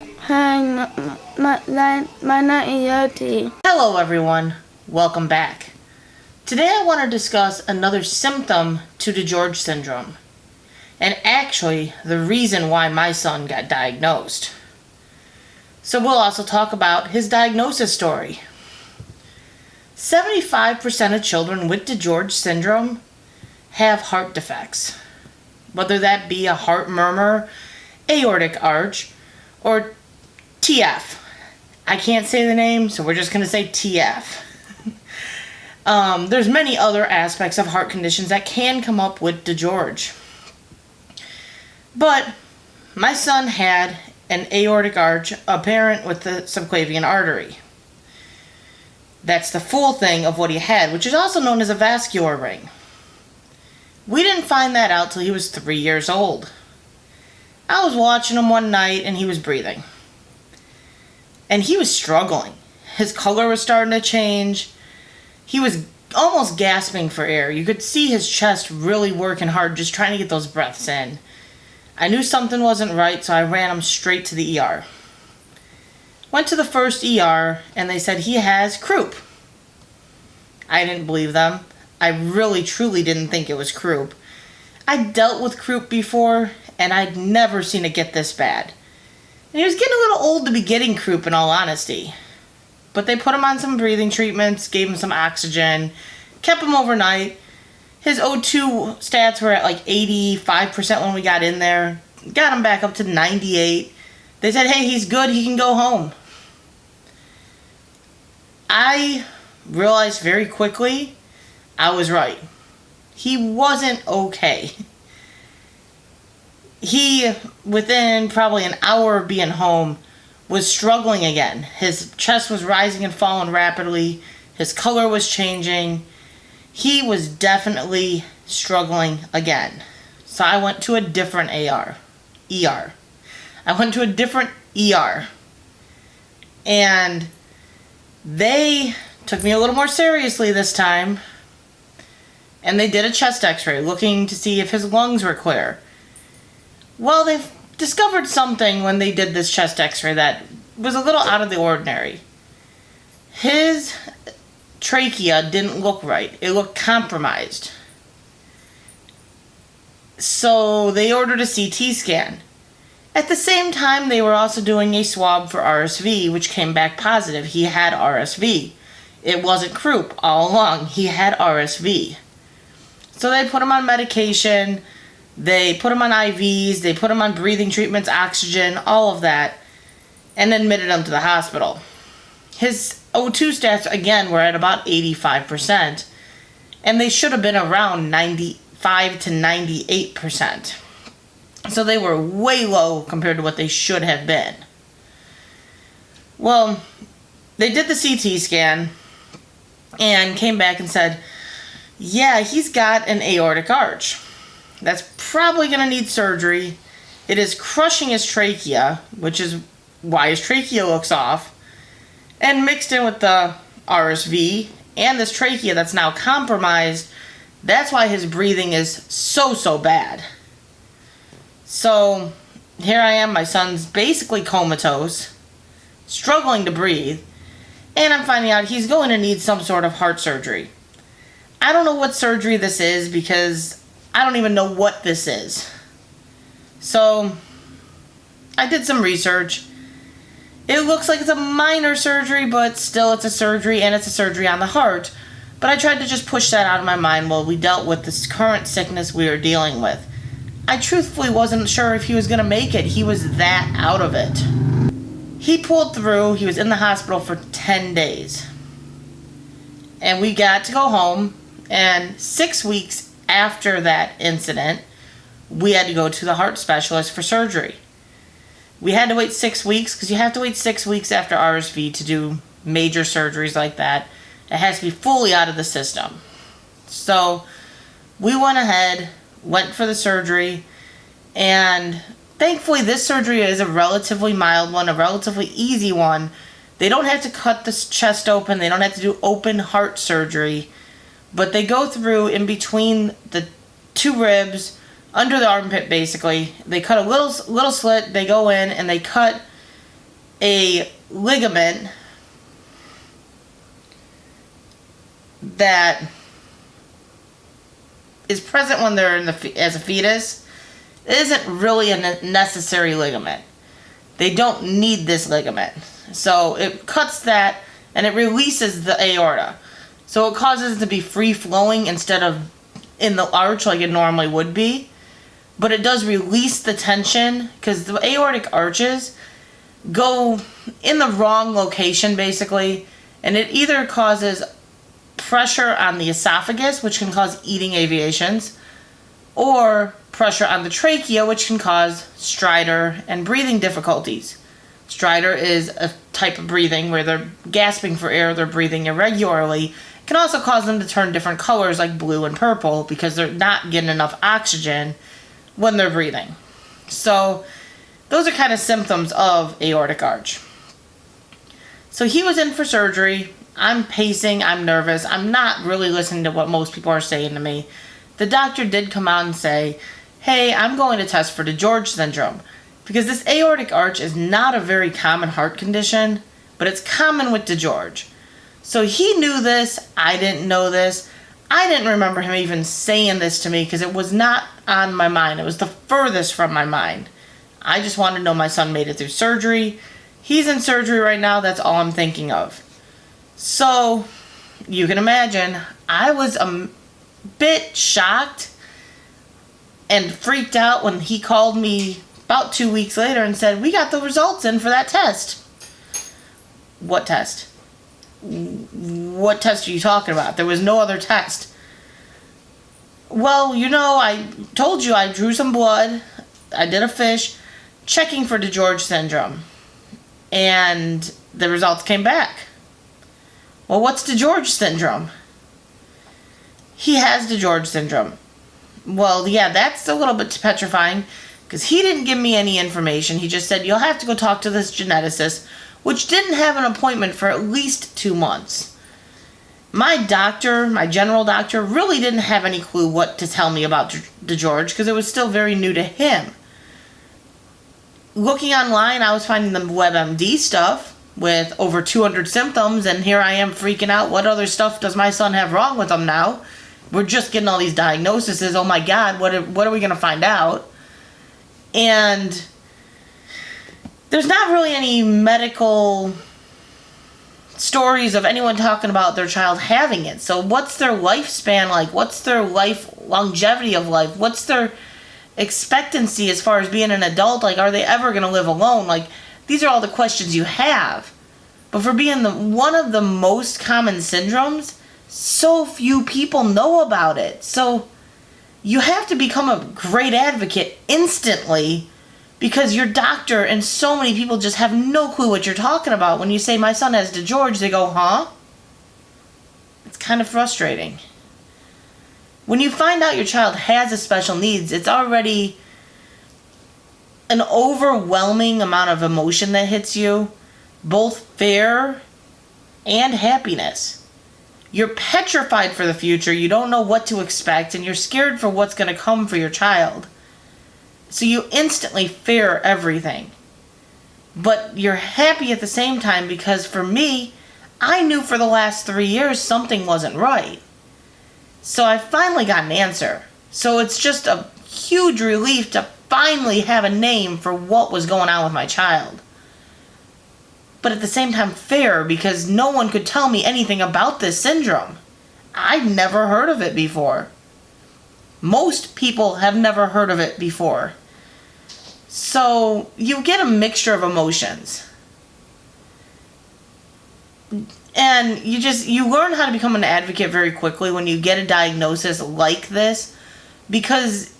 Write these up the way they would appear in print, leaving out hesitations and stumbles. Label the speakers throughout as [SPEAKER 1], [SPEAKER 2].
[SPEAKER 1] Hi, my name is Yoti.
[SPEAKER 2] Hello everyone, welcome back. Today I want to discuss another symptom to digeorge syndrome, and actually the reason why my son got diagnosed. So we'll also talk about his diagnosis story. 75% of children with digeorge syndrome have heart defects, whether that be a heart murmur, aortic arch, or TF. I can't say the name, so we're just going to say TF. There's many other aspects of heart conditions that can come up with digeorge. But my son had an aortic arch apparent with the subclavian artery. That's the full thing of what he had, which is also known as a vascular ring. We didn't find that out till he was 3 years old. I was watching him one night and he was breathing. And he was struggling. His color was starting to change. He was almost gasping for air. You could see his chest really working hard, just trying to get those breaths in. I knew something wasn't right, so I ran him straight to the ER. Went to the first ER, and they said he has croup. I didn't believe them. I really, truly didn't think it was croup. I dealt with croup before, and I'd never seen it get this bad. And he was getting a little old to be getting croup, in all honesty. But they put him on some breathing treatments, gave him some oxygen, kept him overnight. His O2 stats were at like 85% when we got in there. Got him back up to 98. They said, hey, he's good, he can go home. I realized very quickly I was right. He wasn't okay. He, within probably an hour of being home, was struggling again. His chest was rising and falling rapidly. His color was changing. He was definitely struggling again. So I went to a different ER. I went to a different ER. And they took me a little more seriously this time. And they did a chest x-ray looking to see if his lungs were clear. Well, they discovered something when they did this chest x-ray that was a little out of the ordinary. His trachea didn't look right. It looked compromised. So they ordered a CT scan. At the same time, they were also doing a swab for RSV, which came back positive. He had RSV. It wasn't croup all along. He had RSV. So they put him on medication. They put him on IVs, they put him on breathing treatments, oxygen, all of that, and admitted him to the hospital. His O2 stats, again, were at about 85%, and they should have been around 95 to 98%. So they were way low compared to what they should have been. Well, they did the CT scan and came back and said, yeah, he's got an aortic arch. That's probably going to need surgery. It is crushing his trachea, which is why his trachea looks off. And mixed in with the RSV and this trachea that's now compromised, that's why his breathing is so bad. So here I am, my son's basically comatose, struggling to breathe, and I'm finding out he's going to need some sort of heart surgery. I don't know what surgery this is because I don't even know what this is. So I did some research. It looks like it's a minor surgery, but still it's a surgery, and it's a surgery on the heart. But I tried to just push that out of my mind while we dealt with this current sickness we were dealing with. I truthfully wasn't sure if he was going to make it. He was that out of it. He pulled through. He was in the hospital for 10 days. And we got to go home, and 6 weeks after that incident, we had to go to the heart specialist for surgery. We had to wait 6 weeks because you have to wait 6 weeks after RSV to do major surgeries like that. It has to be fully out of the system. So we went ahead, went for the surgery, and thankfully this surgery is a relatively mild one, a relatively easy one. They don't have to cut the chest open. They don't have to do open heart surgery. But they go through in between the two ribs, under the armpit basically. They cut a little slit, they go in and they cut a ligament that is present when they're as a fetus. It isn't really a necessary ligament. They don't need this ligament. So it cuts that and it releases the aorta. So it causes it to be free flowing instead of in the arch like it normally would be. But it does release the tension because the aortic arches go in the wrong location basically, and it either causes pressure on the esophagus, which can cause eating aviations, or pressure on the trachea, which can cause stridor and breathing difficulties. Stridor is a type of breathing where they're gasping for air, they're breathing irregularly. It can also cause them to turn different colors like blue and purple because they're not getting enough oxygen when they're breathing. So those are kind of symptoms of aortic arch. So he was in for surgery. I'm pacing, I'm nervous, I'm not really listening to what most people are saying to me. The doctor did come out and say, hey, I'm going to test for digeorge syndrome, because this aortic arch is not a very common heart condition, but it's common with digeorge. So he knew this, I didn't know this. I didn't remember him even saying this to me because it was not on my mind. It was the furthest from my mind. I just wanted to know my son made it through surgery. He's in surgery right now, that's all I'm thinking of. So, you can imagine, I was a bit shocked and freaked out when he called me about 2 weeks later and said, we got the results in for that test. What test? What test are you talking about? There was no other test. Well, I told you I drew some blood. I did a fish checking for digeorge syndrome. And the results came back. Well, what's digeorge syndrome? He has digeorge syndrome. Well, yeah, that's a little bit petrifying because he didn't give me any information. He just said, you'll have to go talk to this geneticist, which didn't have an appointment for at least 2 months. My doctor, my general doctor, really didn't have any clue what to tell me about digeorge because it was still very new to him. Looking online, I was finding the WebMD stuff with over 200 symptoms, and here I am freaking out. What other stuff does my son have wrong with him now? We're just getting all these diagnoses. Oh my God, what are we going to find out? And there's not really any medical stories of anyone talking about their child having it. So what's their lifespan like? What's their longevity of life? What's their expectancy as far as being an adult? Like, are they ever going to live alone? Like, these are all the questions you have. But for being one of the most common syndromes, so few people know about it. So you have to become a great advocate instantly because your doctor and so many people just have no clue what you're talking about. When you say, my son has digeorge, they go, huh? It's kind of frustrating. When you find out your child has a special needs, it's already an overwhelming amount of emotion that hits you, both fear and happiness. You're petrified for the future, you don't know what to expect, and you're scared for what's going to come for your child. So you instantly fear everything. But you're happy at the same time because for me, I knew for the last 3 years something wasn't right. So I finally got an answer. So it's just a huge relief to finally have a name for what was going on with my child. But at the same time, fear because no one could tell me anything about this syndrome. I'd never heard of it before. Most people have never heard of it before. So you get a mixture of emotions. And you learn how to become an advocate very quickly when you get a diagnosis like this, because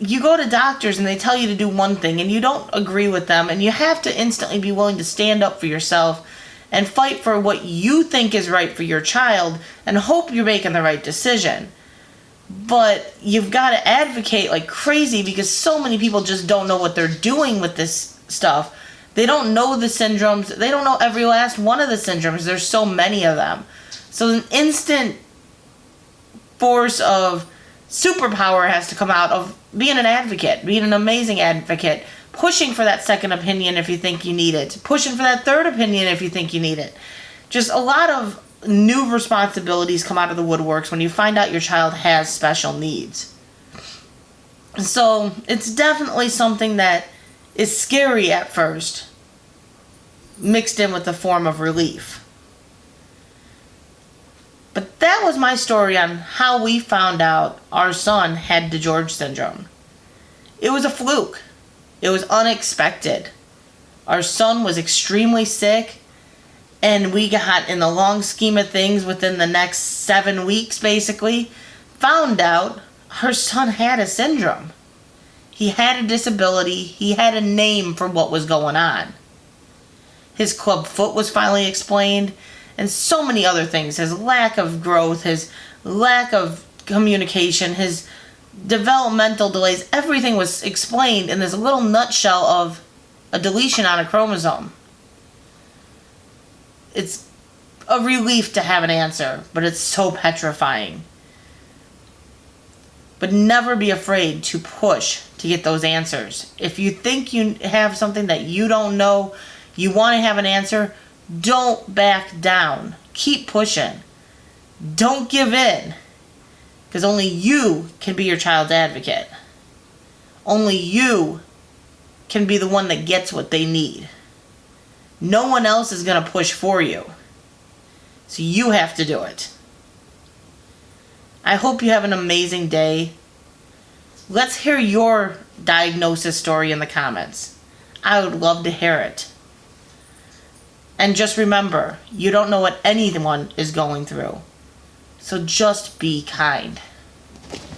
[SPEAKER 2] you go to doctors and they tell you to do one thing and you don't agree with them, and you have to instantly be willing to stand up for yourself and fight for what you think is right for your child and hope you're making the right decision. But you've got to advocate like crazy because so many people just don't know what they're doing with this stuff. They don't know the syndromes. They don't know every last one of the syndromes. There's so many of them. So an instant force of superpower has to come out of being an advocate, being an amazing advocate, pushing for that second opinion if you think you need it, pushing for that third opinion if you think you need it. Just a lot of new responsibilities come out of the woodworks when you find out your child has special needs. So it's definitely something that is scary at first, mixed in with the form of relief. But that was my story on how we found out our son had digeorge syndrome. It was a fluke. It was unexpected. Our son was extremely sick, and we got, in the long scheme of things, within the next 7 weeks basically, found out our son had a syndrome. He had a disability. He had a name for what was going on. His club foot was finally explained, and so many other things. His lack of growth, his lack of communication, his developmental delays, everything was explained in this little nutshell of a deletion on a chromosome. It's a relief to have an answer, but it's so petrifying. But never be afraid to push to get those answers. If you think you have something that you don't know, you want to have an answer, don't back down. Keep pushing. Don't give in. Because only you can be your child's advocate. Only you can be the one that gets what they need. No one else is going to push for you. So you have to do it. I hope you have an amazing day. Let's hear your diagnosis story in the comments. I would love to hear it. And just remember, you don't know what anyone is going through. So just be kind.